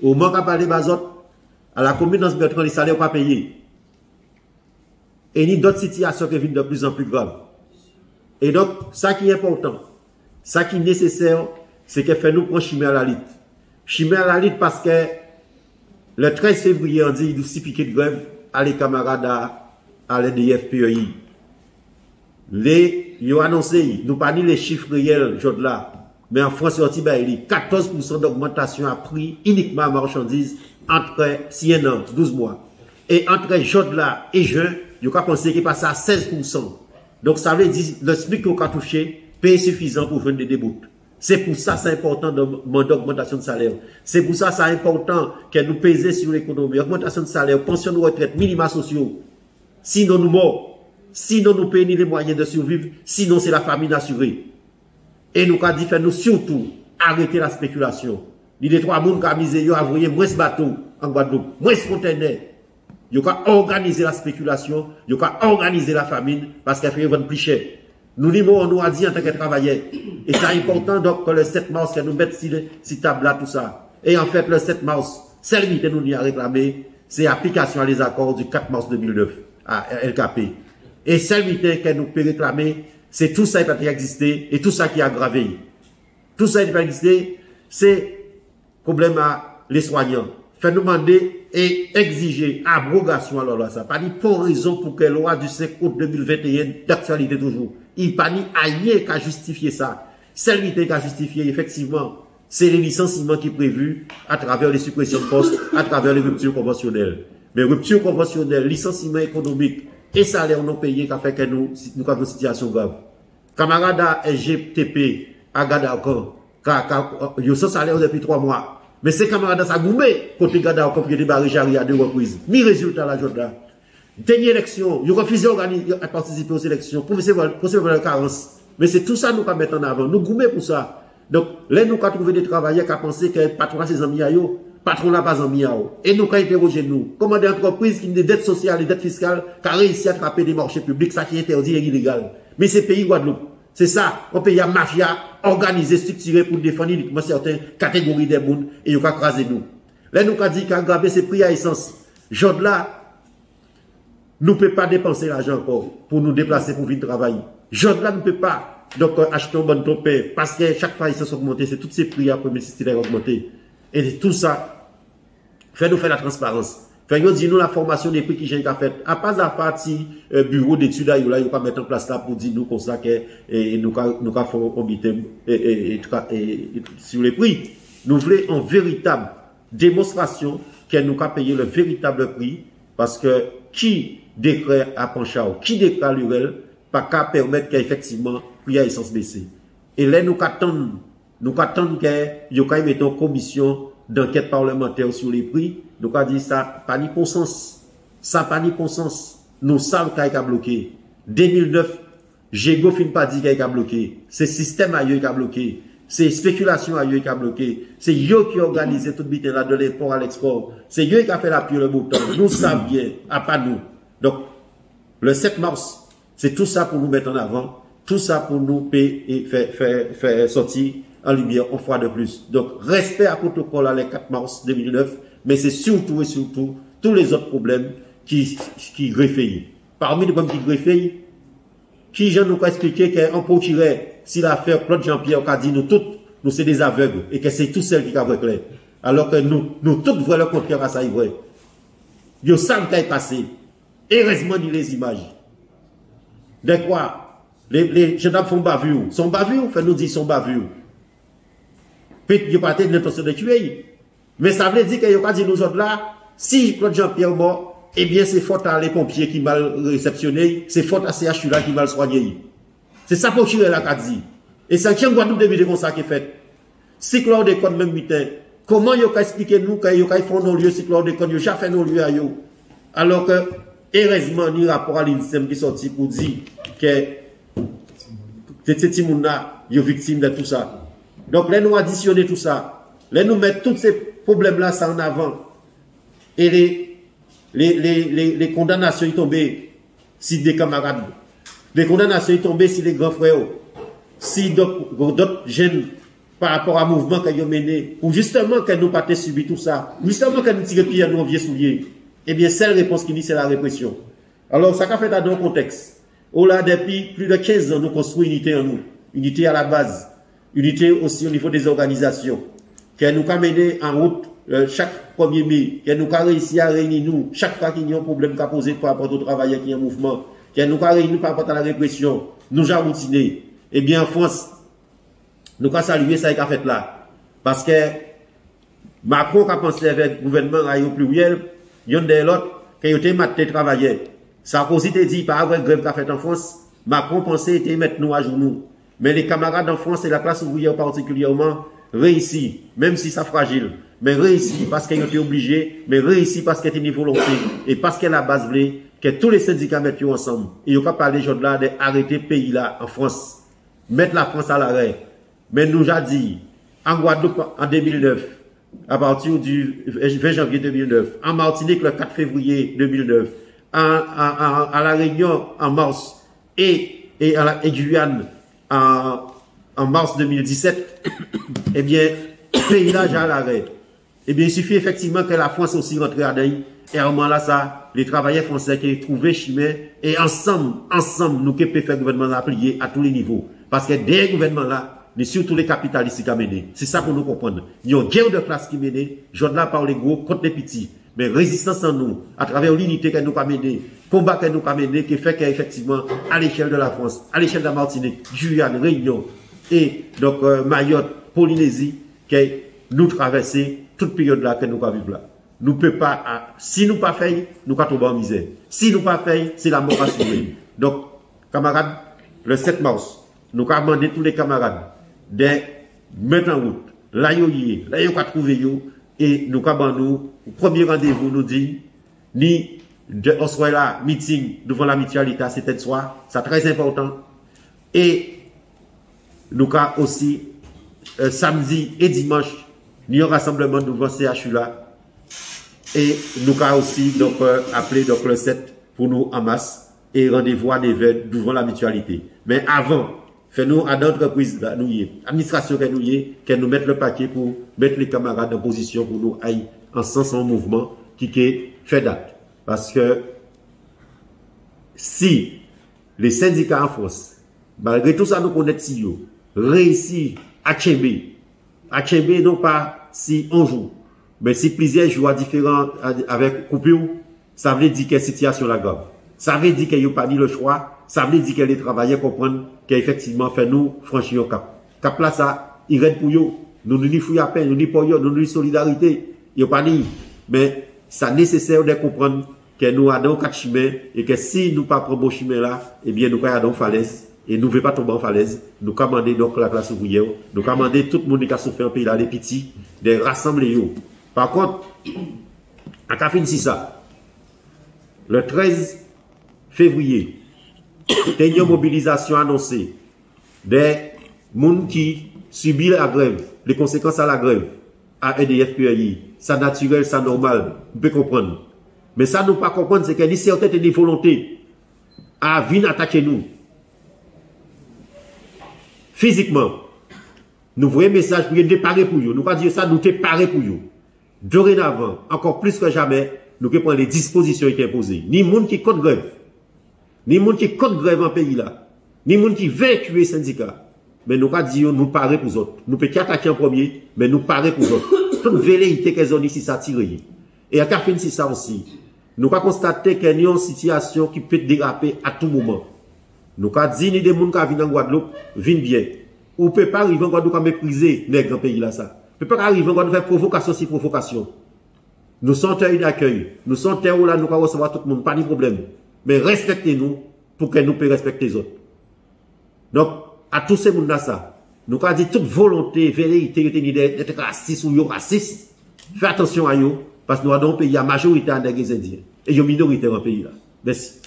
Au manque à parler bazot, à la commune dans ce Bertrand, les salaires pas payés. Et ni d'autres situations qui viennent de plus en plus graves. Et donc, ça qui est important, ça qui est nécessaire, c'est que fait nous prendre chimère à la lutte. Chimère à la lutte parce que le 13 février, on dit, il y a 6 piquets de grève à les camarades à l'EDF-PEI. Ils ont annoncé, nous pas ni les chiffres réels, là, mais en France, il y a 14% d'augmentation à prix uniquement à marchandises entre 6 ans, 12 mois. Et entre là et juin, il y a pensé qu'il passe à 16%. Donc ça veut dire, le SMIC qu'on a touché, paye suffisant pour joindre des déboutes. C'est pour ça c'est important d'augmentation de salaire. C'est pour ça c'est important que nous peser sur l'économie. Augmentation de salaire, pension de retraite, minima sociaux. Sinon nous morts. Sinon nous payons les moyens de survivre. Sinon c'est la famine assurée. Et nous avons dit, nous surtout arrêter la spéculation. Il y a 3 personnes qui ont misé, ils ont envoyé moins de bateaux en Guadeloupe, moins de conteneurs. Ils ont organisé la spéculation, ils ont organisé la famine parce qu'elle fait vendre plus cher. Nous, on nous a dit en tant que travailleurs. Et c'est important donc que le 7 mars, que nous mettons si table là, tout ça. Et en fait, le 7 mars, celle qui nous a réclamé, c'est application à les accords du 4 mars 2009 à LKP. Et celle que nous pouvons réclamer, c'est tout ça qui a existé et tout ça qui a aggravé. Tout ça qui a existé, c'est problème à les soignants. Fait nous demander et exiger abrogation alors là, ça. Pas ni pour raison pour que la loi du 5 août 2021 d'actualité toujours. Il pas ni ailleurs qu'à justifier ça. Celle qui a justifié effectivement, c'est les licenciements qui sont prévus à travers les suppressions de postes, à travers les ruptures conventionnelles. Mais ruptures conventionnelles, licenciements économiques et salaires non payés qui a fait que nous avons une situation grave. Camarades à SGTP, à Gadakon, ils ont salaire depuis 3 mois. Mais ces camarades ça goumé, côté Gada, comme il débarré Jaria à 2 reprises. Ni résultat la journée. Dernière élection, ils ont refusé de participer aux élections pour recevoir la carence. Mais c'est tout ça nous pas mettre en avant. Nous goumé pour ça. Donc, là, nous avons trouvé des travailleurs qui ont pensé que le patron a ses amis à eux, patron n'a pas amis à eux. Et nous avons interrogé nous. Comment des entreprises qui ont des dettes sociales et des dettes fiscales qui ont réussi à attraper des marchés publics, ça qui est interdit et illégal. Mais c'est pays Guadeloupe. C'est ça, on paye à mafia organisée, structurée pour défendre uniquement certaines catégories des mondes et ils ont crasé nous. Là, nous avons dit qu'aggraver ces prix à essence. Genre là, nous ne pouvons pas dépenser l'argent encore pour nous déplacer pour venir travailler. Genre là, nous ne pouvons pas. Donc, acheter un bon topé parce que chaque fois, ils sont augmentés. C'est tous ces prix à premier système augmentés. Et tout ça, fait-nous faire la transparence. Fait-nous dire nous la formation des prix qui j'ai fait. À pas à partir bureau d'études là, il va pas mettre en place là pour dire nous comme ça que nous faire comité sur les prix. Nous voulons une véritable démonstration que nous avons payé le véritable prix parce que qui décrète à Panchao, qui déclare l'URL, pas qu'à permettre qu'effectivement prix à essence baissé. Et là nous attendons que il y ait une commission d'enquête parlementaire sur les prix. Donc, on a dit ça, pas ni pour sens. Ça, pas ni pour sens. Nous savons qu'il y a bloqué. 2009, Gégo fin pas dit qu'il y a bloqué. C'est système à eux qui a bloqué. C'est spéculation à eux qui a bloqué. C'est eux qui ont organisé tout le bitin là de l'import à l'export. C'est eux qui a fait la pure le bouton. Nous savons bien, à pas nous. Donc, le 7 mars, c'est tout ça pour nous mettre en avant. Tout ça pour nous payer et faire sortir en lumière, une fois de plus. Donc, respect à protocole à le 4 mars 2009, mais c'est surtout et surtout tous les autres problèmes qui greffent. Parmi les problèmes qui greffent, qui je nous expliquer qu'on peut tirer si l'affaire Claude Jean-Pierre a dit nous toutes, nous c'est des aveugles et que c'est tout seul qui a vrai clair. Alors que nous toutes voyons le contraire à ça, il vrai. Ils savent qu'il est passé. Heureusement, ni les images. De quoi? Les gendarmes font bavure. Sont bavure? Fait nous dire sont bavure. Peut-être qu'il n'y a pas l'intention de tuer. Mais ça veut dire qu'il n'y a pas dit nous autres là, si Claude Jean-Pierre est mort, eh bien c'est faute à les pompiers qui mal réceptionné, c'est faute à CHU là qui mal soigné. C'est ça pour tuer la dit. Et ça tient Guadeloupe de vidéos comme ça qui est fait. Si Claude est comme même mitin, comment il a expliqué nous qu'il y a fait nos lieux, si Claude est comme il a fait nos lieux à eux. Alors que, heureusement, ni rapport à l'INSEM qui est sorti pour dire que ces Timouna, ils sont victimes de tout ça. Donc, là, nous additionner tout ça. Là, nous mettre tous ces problèmes-là, ça en avant. Et les condamnations sont tombées si des camarades. Les condamnations sont tombées si les grands frères. Si d'autres jeunes par rapport à mouvement qu'ils ont mené, ou justement que nous pas subi tout ça, justement que nous tirons pied à nos vieux souliers, eh bien, seule réponse qui dit, c'est la répression. Alors, ça a fait dans un contexte. Au là, depuis plus de 15 ans, nous construisons unité en nous. Unité à la base. Unité aussi au niveau des organisations. Qui nous a mené en route chaque 1er mai. Qui nous a réussi à réunir nous chaque fois qu'il y a un problème qu'a posé par rapport aux travailleurs qui ont un mouvement. Qui nous a réunis par rapport à la répression. Nous avons routiné. Eh bien, en France, nous avons salué ça qui a fait là. Parce que Macron a pensé avec le gouvernement à pluriel, il y a des autres qui ont été matés travailleurs. Sarkozy te dit, par avoir grève qu'a fait en France, Macron pensait était mettre nous à genoux. Mais les camarades en France et la classe ouvrière particulièrement réussi, même si c'est fragile, mais réussi parce qu'ils ont été obligés, mais réussi parce qu'il y a une volonté et parce que la base voulait que tous les syndicats mettent ensemble. Et il n'y a pas parlé là d'arrêter le pays là en France, mettre la France à l'arrêt. Mais nous a dit, en Guadeloupe en 2009, à partir du 20 janvier 2009, en Martinique le 4 février 2009, à la Réunion en mars et Guyane en mars 2017, eh bien, le pays là, j'ai à l'arrêt. Eh bien, il suffit effectivement que la France aussi rentre à Daï. Et à un moment là, ça, les travailleurs français qui ont trouvé chemin, et ensemble, nous qui pouvons faire le gouvernement appliquer à tous les niveaux. Parce que des gouvernements là, mais surtout les capitalistes qui ont mené. C'est ça pour nous comprendre. Il y a une guerre de classe qui mène, je ne parle les gros contre les petits. Mais résistance en nous, à travers l'unité qu'elle nous a menée, combat qu'elle nous a mené, qui fait qu'effectivement, à l'échelle de la France, à l'échelle de la Martinique, Guyane, Réunion, et donc Mayotte, Polynésie, qui nous traverser toute période là que nous avons vivre là. Nous peut pas, si nous pas fait, nous pas tomber en misère. Si nous pas fait, c'est la mort assurée. Donc, camarades, le 7 mars, nous avons demandé tous les camarades de mettre en route, là yo pas trouver yo, et nous avons nous, premier rendez-vous nous dit, ni on soit là, meeting devant la mutualité, c'était soir, c'est très important. Et nous avons aussi, samedi et dimanche, nous avons un rassemblement devant CHU là. Et nous avons aussi donc, appelé donc, le 7 pour nous en masse et rendez-vous à l'événement devant la mutualité. Mais avant, fais-nous à l'entreprise, l'administration qu'elle nous mette le paquet pour mettre les camarades en position pour nous ailler en sens en mouvement qui fait date. Parce que si les syndicats en France, malgré tout ça, nous connaissons, réussissent à Tchembe, non pas si on joue, mais si plusieurs jours différents avec coupure, ça veut dire que la situation est grave. Ça veut dire qu'il n'y a pas ni le choix, ça veut dire que les travailleurs comprennent qu'effectivement, fait nous franchir un cap. Cap là, ça, il reste pour eux. Nous nous fouillons à peine, nous nous pour eux, nous nous solidarité. Il n'y a pas ni. Mais c'est nécessaire de comprendre que nous avons quatre chemins et que si nous ne pas prendre bon chemin là, eh bien, nous avons une falaise. Et nous ne voulons pas tomber en falaise. Nous commandons donc la classe ouvrière. Nous commandons tout le monde qui a souffert en pays là, les petits, de rassembler eux. Par contre, à Café ça, le 13 février, il y a une mobilisation annoncée des gens qui subissent la grève, les conséquences à la grève, à EDF PAI. C'est naturel, c'est normal, vous pouvez comprendre. Mais ça, nous ne pas comprendre, c'est qu'il y a certaines des volontés à venir attaquer nous. Physiquement, nous voyons un message pour nous préparer pour nous. Nous ne pas dire ça, nous préparer pour nous. Dorénavant, encore plus que jamais, nous devons prendre les dispositions qui sont imposées. Ni monde qui compte grève, ni monde qui compte grève en pays là, ni monde qui veut tuer les syndicats. Mais nous ne pas dire nous parer pour les autres. Nous ne pouvons pas attaquer en premier, mais nous parer pour les autres. Toute velléité qu'elles ont ici, ça tire. Et à Café ça aussi, nous pas constater qu'il y a une situation qui peut déraper à tout moment. Nous avons dit, ni des gens qui viennent en Guadeloupe, viennent bien. Ou peut pas arriver en Guadeloupe à mépriser les grands pays là, ça. Peut pas arriver en Guadeloupe à faire provocation sur provocation. Nous sommes terre d'accueil. Nous sommes terre où là, nous allons recevoir tout le monde, pas de problème. Mais respectez-nous pour que nous puissions respecter les autres. Donc, à tous ces gens là, ça. Nous avons dit toute volonté, velléité, d'être raciste ou raciste. Faites attention à eux, parce que nous avons un pays à majorité des Indiens. Et une minorité dans le pays là. Merci.